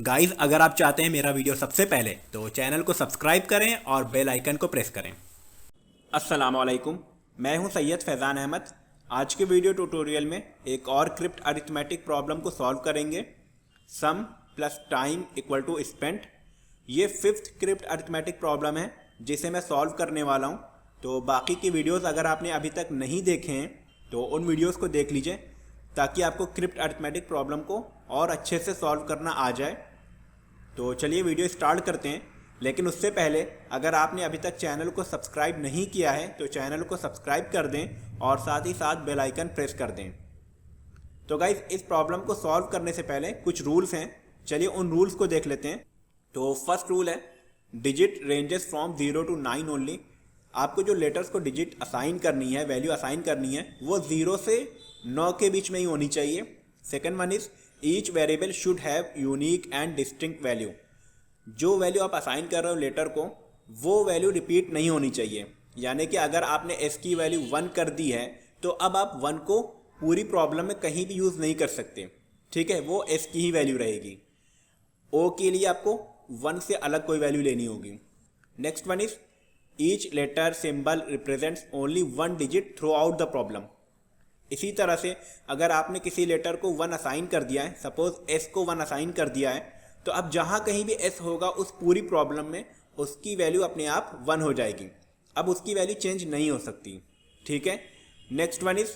Guys, अगर आप चाहते हैं मेरा वीडियो सबसे पहले तो चैनल को सब्सक्राइब करें और बेल आइकन को प्रेस करें। अस्सलाम वालेकुम, मैं हूं सैयद फैज़ान अहमद। आज के वीडियो ट्यूटोरियल में एक और क्रिप्ट अरिथमेटिक प्रॉब्लम को सॉल्व करेंगे। Sum plus time equal to spent. ये फिफ्थ क्रिप्ट अरिथमेटिक प्रॉब्लम है जिसे मैं सॉल्व करने वाला हूं। तो बाकी की वीडियोस अगर आपने अभी तक नहीं देखे हैं तो उन वीडियोस को देख लीजिए ताकि आपको क्रिप्ट अरिथमेटिक प्रॉब्लम को और अच्छे से सॉल्व करना आ जाए। तो चलिए वीडियो स्टार्ट करते हैं, लेकिन उससे पहले अगर आपने अभी तक चैनल को सब्सक्राइब नहीं किया है तो चैनल को सब्सक्राइब कर दें और साथ ही साथ बेल आइकन प्रेस कर दें। तो गाइज, इस प्रॉब्लम को सॉल्व करने से पहले कुछ रूल्स हैं, चलिए उन रूल्स को देख लेते हैं। तो फर्स्ट रूल है digit ranges from 0 to 9 only. आपको जो लेटर्स को डिजिट असाइन करनी है, वैल्यू असाइन करनी है, वो 0 से 9 के बीच में ही होनी चाहिए। Second one is each variable should have unique and distinct value. जो वैल्यू आप असाइन कर रहे हो लेटर को, वो वैल्यू रिपीट नहीं होनी चाहिए। यानी कि अगर आपने एस की वैल्यू 1 कर दी है तो अब आप 1 को पूरी प्रॉब्लम में कहीं भी यूज़ नहीं कर सकते, ठीक है, वो एस की ही वैल्यू रहेगी। ओ के लिए आपको 1 से अलग कोई वैल्यू लेनी होगी। Next one is each letter symbol represents only 1 digit throughout the problem. इसी तरह से अगर आपने किसी लेटर को 1 असाइन कर दिया है, सपोज एस को 1 असाइन कर दिया है, तो अब जहाँ कहीं भी एस होगा उस पूरी प्रॉब्लम में उसकी वैल्यू अपने आप 1 हो जाएगी। अब उसकी वैल्यू चेंज नहीं हो सकती, ठीक है। Next one is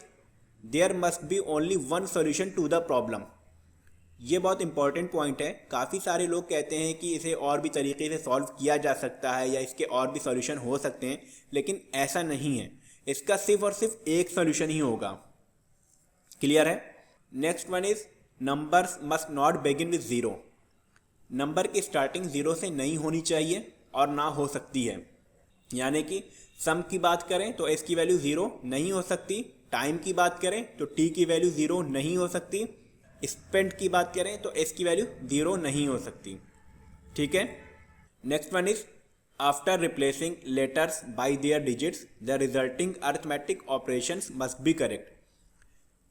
there must be only 1 solution to the problem. ये बहुत इंपॉर्टेंट पॉइंट है। काफ़ी सारे लोग कहते हैं कि इसे और भी तरीके से सॉल्व किया जा सकता है या इसके और भी सॉल्यूशन हो सकते हैं, लेकिन ऐसा नहीं है। इसका सिर्फ और सिर्फ एक सॉल्यूशन ही होगा। क्लियर है। Next one is numbers must not begin with 0। Number की स्टार्टिंग 0 से नहीं होनी चाहिए और ना हो सकती है। यानी कि सम की बात करें तो एस की वैल्यू 0 नहीं हो सकती, टाइम की बात करें तो टी की वैल्यू 0 नहीं हो सकती, स्पेंट की बात करें तो एस की वैल्यू 0 नहीं हो सकती, ठीक है। Next one is after replacing letters bye there digits the resulting arithmetic operations must be correct.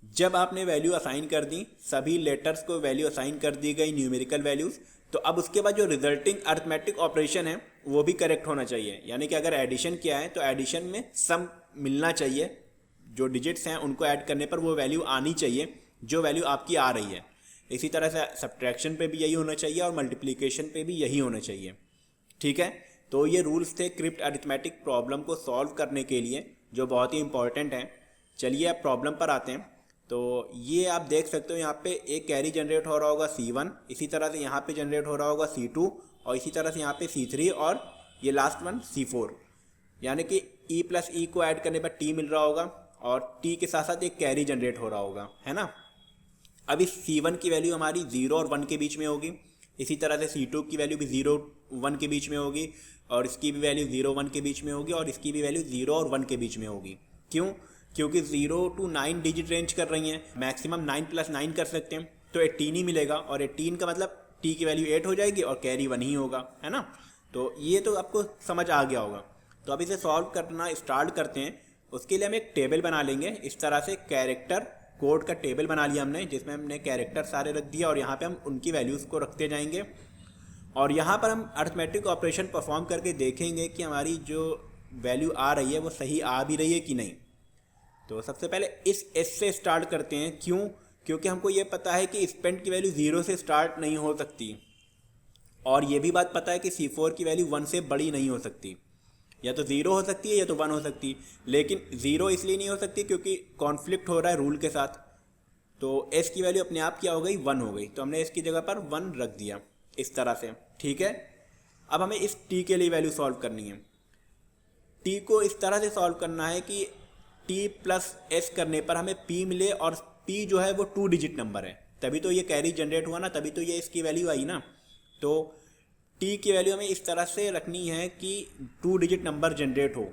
जब आपने वैल्यू असाइन कर दी, सभी लेटर्स को वैल्यू असाइन कर दी गई न्यूमेरिकल वैल्यूज़, तो अब उसके बाद जो रिजल्टिंग अरिथमेटिक ऑपरेशन है वो भी करेक्ट होना चाहिए। यानी कि अगर एडिशन किया है तो एडिशन में सम मिलना चाहिए, जो डिजिट्स हैं उनको ऐड करने पर वो वैल्यू आनी चाहिए जो वैल्यू आपकी आ रही है। इसी तरह से सब्ट्रैक्शन पे भी यही होना चाहिए और मल्टीप्लिकेशन पे भी यही होना चाहिए, ठीक है। तो ये रूल्स थे क्रिप्ट अरिथमेटिक प्रॉब्लम को सॉल्व करने के लिए, जो बहुत ही इंपॉर्टेंट हैं। चलिए अब प्रॉब्लम पर आते हैं। तो ये आप देख सकते हो, यहाँ पे एक कैरी जनरेट हो रहा होगा C1, इसी तरह से यहाँ पे जनरेट हो रहा होगा C2 और इसी तरह से यहाँ पे C3 और ये लास्ट वन C4। यानी कि E प्लस E को ऐड करने पर T मिल रहा होगा और T के साथ साथ एक कैरी जनरेट हो रहा होगा, है ना। अब इस C1 की वैल्यू हमारी 0 और 1 के बीच में होगी, इसी तरह से C2 की वैल्यू भी 0 1 के बीच में होगी और इसकी भी वैल्यू 0 1 के बीच में होगी और इसकी भी वैल्यू 0 और 1 के बीच में होगी। क्यों? क्योंकि 0 to 9 डिजिट रेंज कर रही हैं, मैक्सिमम 9 + 9 कर सकते हैं, तो 18 ही मिलेगा और 18 का मतलब T की वैल्यू 8 हो जाएगी और कैरी 1 ही होगा, है ना। तो ये तो आपको समझ आ गया होगा। तो अब इसे सॉल्व करना स्टार्ट करते हैं। उसके लिए हम एक टेबल बना लेंगे। इस तरह से कैरेक्टर कोड का टेबल बना लिया हमने, जिसमें हमने कैरेक्टर सारे रख दिया और यहाँ पे हम उनकी वैल्यूज़ को रखते जाएंगे और यहाँ पर हम अरिथमेटिक ऑपरेशन परफॉर्म करके देखेंगे कि हमारी जो वैल्यू आ रही है वो सही आ भी रही है कि नहीं। तो सबसे पहले इस एस से स्टार्ट करते हैं। क्यों? क्योंकि हमको ये पता है कि स्पेंट की वैल्यू 0 से स्टार्ट नहीं हो सकती और ये भी बात पता है कि C4 की वैल्यू 1 से बड़ी नहीं हो सकती। या तो 0 हो सकती है या तो 1 हो सकती, लेकिन 0 इसलिए नहीं हो सकती क्योंकि कॉन्फ्लिक्ट हो रहा है रूल के साथ। तो एस की वैल्यू अपने आप क्या हो गई? 1 हो गई। तो हमने एस की जगह पर 1 रख दिया इस तरह से, ठीक है। अब हमें इस टी के लिए वैल्यू सॉल्व करनी है। टी को इस तरह से सॉल्व करना है कि टी प्लस एस करने पर हमें पी मिले और पी जो है वो 2 डिजिट नंबर है, तभी तो ये कैरी जनरेट हुआ ना, तभी तो ये इसकी वैल्यू आई ना। तो टी की वैल्यू हमें इस तरह से रखनी है कि 2 डिजिट नंबर जनरेट हो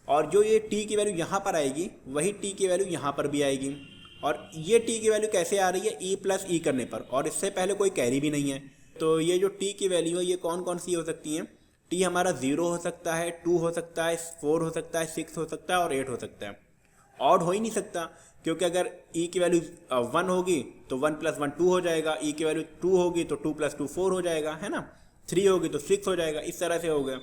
और जो ये टी की वैल्यू यहाँ पर आएगी वही टी की वैल्यू यहाँ पर भी आएगी। और ये टी की वैल्यू कैसे आ रही है? ई प्लस ई करने पर, और इससे पहले कोई कैरी भी नहीं है। तो ये जो टी की वैल्यू है ये कौन कौन सी हो सकती हैं? टी हमारा 0 हो सकता है, 2 हो सकता है, 4 हो सकता है, 6 हो सकता है और 8 हो सकता है। ऑड हो ही नहीं सकता क्योंकि अगर ई की वैल्यू 1 होगी तो 1 + 1 2 हो जाएगा, ई की वैल्यू 2 होगी तो 2 + 2 4 हो जाएगा, है ना, 3 होगी तो 6 हो जाएगा, इस तरह से हो गया।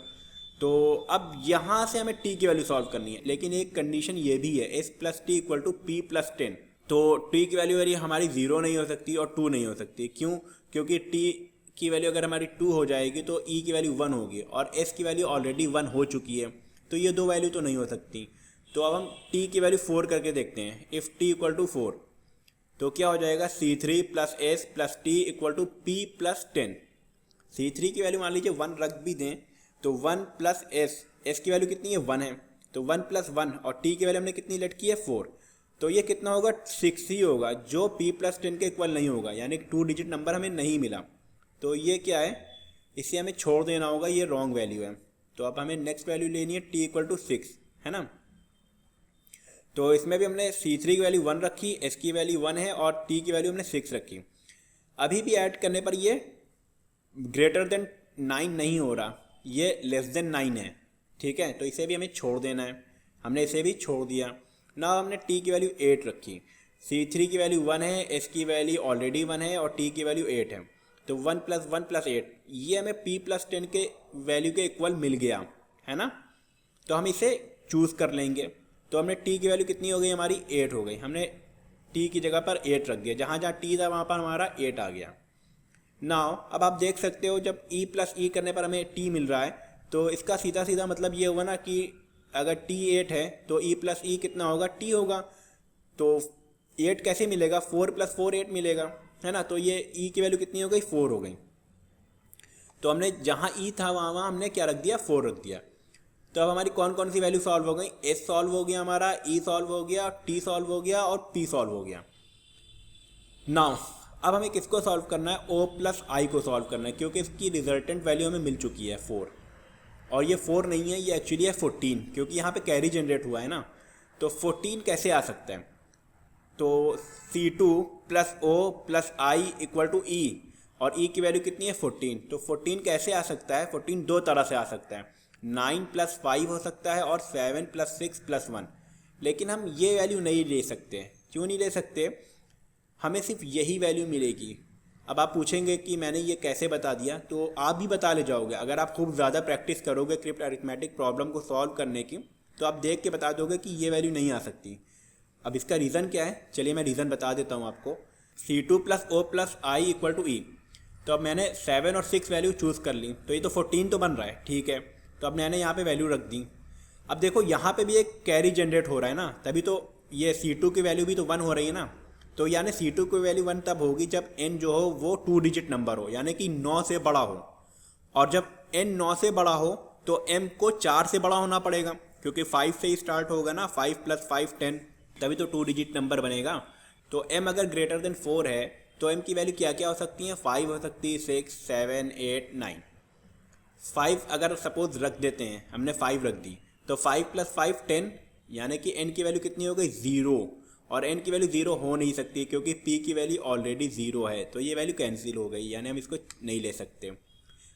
तो अब यहाँ से हमें टी की वैल्यू सॉल्व करनी है, लेकिन एक कंडीशन ये भी है, s + t = p + 10। तो t की वैल्यू हमारी 0 नहीं हो सकती और 2 नहीं हो सकती। क्यों? क्योंकि t की वैल्यू अगर हमारी 2 हो जाएगी तो e की वैल्यू 1 होगी और s की वैल्यू ऑलरेडी 1 हो चुकी है, तो ये दो वैल्यू तो नहीं हो सकती। तो अब हम t की वैल्यू 4 करके देखते हैं। इफ़ t = 4 तो क्या हो जाएगा, c3 + s + t = p + 10। c3 की वैल्यू मान लीजिए 1 रख भी दें तो 1 + s की वैल्यू कितनी है, 1 है, तो 1 + 1 और t की वैल्यू हमने कितनी लट की है, 4। तो ये कितना होगा, 6 ही होगा, जो p + 10 के इक्वल नहीं होगा, यानी 2 डिजिट नंबर हमें नहीं मिला। तो ये क्या है, इसे हमें छोड़ देना होगा, ये रॉन्ग वैल्यू है। तो अब हमें नेक्स्ट वैल्यू लेनी है t = 6, है ना। तो इसमें भी हमने c3 की वैल्यू 1 रखी, s की वैल्यू 1 है और t की वैल्यू हमने 6 रखी। अभी भी ऐड करने पर ये > 9 नहीं हो रहा, ये <9 है, ठीक है। तो इसे भी हमें छोड़ देना है, हमने इसे भी छोड़ दिया ना। हमने t की वैल्यू 8 रखी, c3 की वैल्यू 1 है, s की वैल्यू ऑलरेडी 1 है और t की वैल्यू 8 है, तो 1 + 1 + 8 ये हमें p + 10 के वैल्यू के इक्वल मिल गया, है ना। तो हम इसे चूज़ कर लेंगे। तो हमने t की वैल्यू कितनी हो गई, हमारी 8 हो गई। हमने t की जगह पर 8 रख दिया, जहाँ जहाँ t था वहाँ पर हमारा 8 आ गया। नाउ अब आप देख सकते हो, जब e + e करने पर हमें t मिल रहा है, तो इसका सीधा सीधा मतलब ये हुआ ना कि अगर t 8 है तो e + e कितना होगा, t होगा। तो 8 कैसे मिलेगा, 4 + 4 8 मिलेगा, है ना। तो ये e की वैल्यू कितनी हो गई, 4 हो गई। तो हमने जहाँ e था वहाँ हमने क्या रख दिया, 4 रख दिया। तो अब हमारी कौन कौन सी वैल्यू सॉल्व हो गई, s सॉल्व हो गया हमारा, e सॉल्व हो गया, t सॉल्व हो गया और p सॉल्व हो गया। नाउ अब हमें किसको सॉल्व करना है, o + i को सॉल्व करना है, क्योंकि इसकी रिजल्टेंट वैल्यू हमें मिल चुकी है 4, और ये 4 नहीं है, ये एक्चुअली है 14, क्योंकि यहाँ पे कैरी जनरेट हुआ है ना। तो 14 कैसे आ सकता है, तो c2 + o + i = e, और e की वैल्यू कितनी है, 14। तो 14 कैसे आ सकता है, 14 दो तरह से आ सकता है, 9 + 5 हो सकता है और 7 + 6 + 1। लेकिन हम ये वैल्यू नहीं ले सकते। क्यों नहीं ले सकते, हमें सिर्फ यही वैल्यू मिलेगी। अब आप पूछेंगे कि मैंने ये कैसे बता दिया, तो आप भी बता ले जाओगे। अगर आप खूब ज़्यादा प्रैक्टिस करोगे क्रिप्ट अरिथमेटिक प्रॉब्लम को सॉल्व करने की, तो आप देख के बता दोगे कि ये वैल्यू नहीं आ सकती। अब इसका रीज़न क्या है, चलिए मैं रीज़न बता देता हूँ आपको। c2 + o + i = e। तो अब मैंने 7 और 6 वैल्यू चूज़ कर ली, तो ये तो 14 तो बन रहा है, ठीक है। तो अब मैंने यहाँ पे वैल्यू रख दी। अब देखो यहाँ पे भी एक कैरी जनरेट हो रहा है ना, तभी तो ये c2 की वैल्यू भी तो 1 हो रही है ना। तो यानी c2 की वैल्यू 1 तब होगी जब n जो हो वो 2 डिजिट नंबर हो, यानी कि 9 से बड़ा हो। और जब n 9 से बड़ा हो तो m को 4 से बड़ा होना पड़ेगा, क्योंकि 5 से ही स्टार्ट होगा ना, 5 + 5 10, तभी तो 2 डिजिट नंबर बनेगा। तो m अगर > 4 है तो m की वैल्यू क्या क्या हो सकती है, 5 हो सकती है, 6 7 8 9। 5 अगर सपोज रख देते हैं, हमने 5 रख दी, तो 5 + 5 10, यानी कि n की वैल्यू कितनी हो गई, 0। और n की वैल्यू 0 हो नहीं सकती, क्योंकि p की वैल्यू ऑलरेडी 0 है, तो ये वैल्यू कैंसिल हो गई, यानी हम इसको नहीं ले सकते।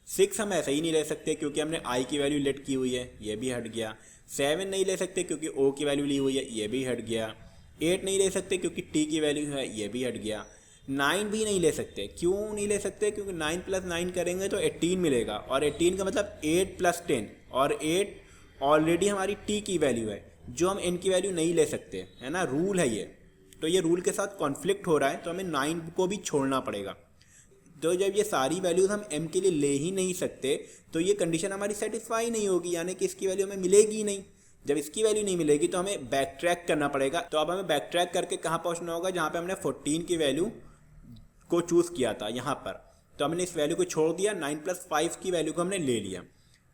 6 हम ऐसे ही नहीं ले सकते, क्योंकि हमने i की वैल्यू लेट की हुई है, ये भी हट गया। 7 नहीं ले सकते क्योंकि o की वैल्यू ली हुई है, ये भी हट गया। 8 नहीं ले सकते क्योंकि t की वैल्यू है, ये भी हट गया। 9 भी नहीं ले सकते। क्यों नहीं ले सकते, क्योंकि 9 + 9 करेंगे तो 18 मिलेगा, और 18 का मतलब 8 + 10, और 8 ऑलरेडी हमारी t की वैल्यू है, जो हम n की वैल्यू नहीं ले सकते, है ना, रूल है ये। तो ये रूल के साथ कॉन्फ्लिक्ट हो रहा है, तो हमें 9 को भी छोड़ना पड़ेगा। तो जब ये सारी वैल्यूज़ हम m के लिए ले ही नहीं सकते, तो ये कंडीशन हमारी सेटिस्फाई नहीं होगी, यानी कि इसकी वैल्यू हमें मिलेगी ही नहीं। जब इसकी वैल्यू नहीं मिलेगी तो हमें बैक ट्रैक करना पड़ेगा। तो अब हमें बैक ट्रैक करके कहाँ पहुँचना होगा, जहाँ पे हमने 14 की वैल्यू को चूज़ किया था, यहाँ पर। तो हमने इस वैल्यू को छोड़ दिया, 9 + 5 की वैल्यू को हमने ले लिया,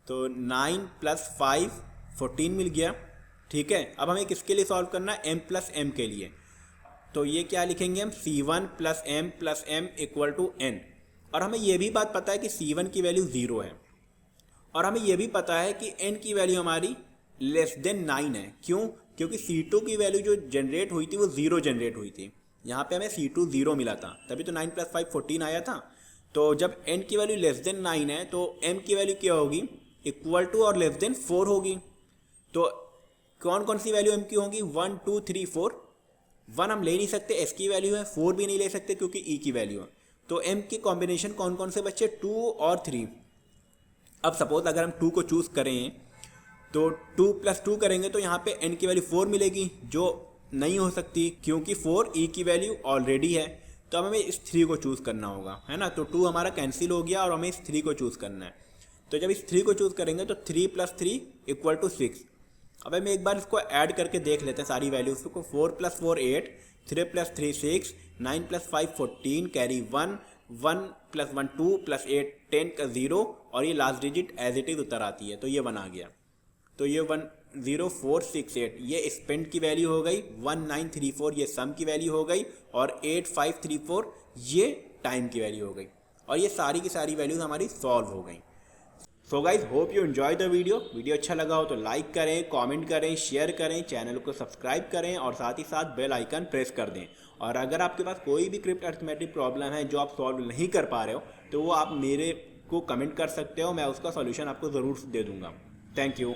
तो 9 + 5 14 मिल गया, ठीक है। अब हमें किसके लिए सॉल्व करना है, m + m के लिए। तो ये क्या लिखेंगे हम, c1 + m + m = n। और हमें ये भी बात पता है कि c1 की वैल्यू 0 है, और हमें ये भी पता है कि n की वैल्यू हमारी <9 है। क्यों, क्योंकि c2 की वैल्यू जो जनरेट हुई थी वो 0 जनरेट हुई थी, यहाँ पे हमें c2 0 मिला था, तभी तो 9 + 5 14 आया था। तो जब n की वैल्यू <9 है तो m की वैल्यू क्या होगी, इक्वल टू और <4 होगी। तो कौन कौन सी वैल्यू m की होगी, 1 2 3 4, 1 हम ले नहीं सकते, एस की वैल्यू है, 4 भी नहीं ले सकते क्योंकि ई की वैल्यू है। तो एम के कॉम्बिनेशन कौन कौन से बच्चे, 2 और 3। अब सपोज अगर हम 2 को चूज़ करें तो 2 + 2 करेंगे तो यहाँ पे एन की वैल्यू 4 मिलेगी, जो नहीं हो सकती क्योंकि 4 ई की वैल्यू ऑलरेडी है। तो अब हमें इस 3 को चूज़ करना होगा, है ना। तो 2 हमारा कैंसिल हो गया और हमें इस 3 को चूज़ करना है। तो जब इस 3 को चूज़ करेंगे तो 3 + 3 = 6। अब हम एक बार इसको ऐड करके देख लेते हैं सारी वैल्यूज़ को। 4 + 4 8, 3 + 3 6, 9 + 5 14, कैरी 1, 1 + 1 2 + 8 10 का 0 और ये last digit as it is उतर आती है। तो ये 1 आ गया। तो ये 10468 ये स्पेंड की वैल्यू हो गई, 1934 ये सम की वैल्यू हो गई और 8534 ये टाइम की वैल्यू हो गई। और ये सारी की सारी वैल्यूज हमारी सॉल्व हो गई। So guys hope you enjoy the video अच्छा लगा हो तो लाइक करें, कमेंट करें, शेयर करें, चैनल को सब्सक्राइब करें और साथ ही साथ बेल आइकन प्रेस कर दें। और अगर आपके पास कोई भी क्रिप्ट अरिथमेटिक प्रॉब्लम है जो आप सॉल्व नहीं कर पा रहे हो तो वो आप मेरे को कमेंट कर सकते हो, मैं उसका सॉल्यूशन आपको ज़रूर दे दूँगा। Thank you.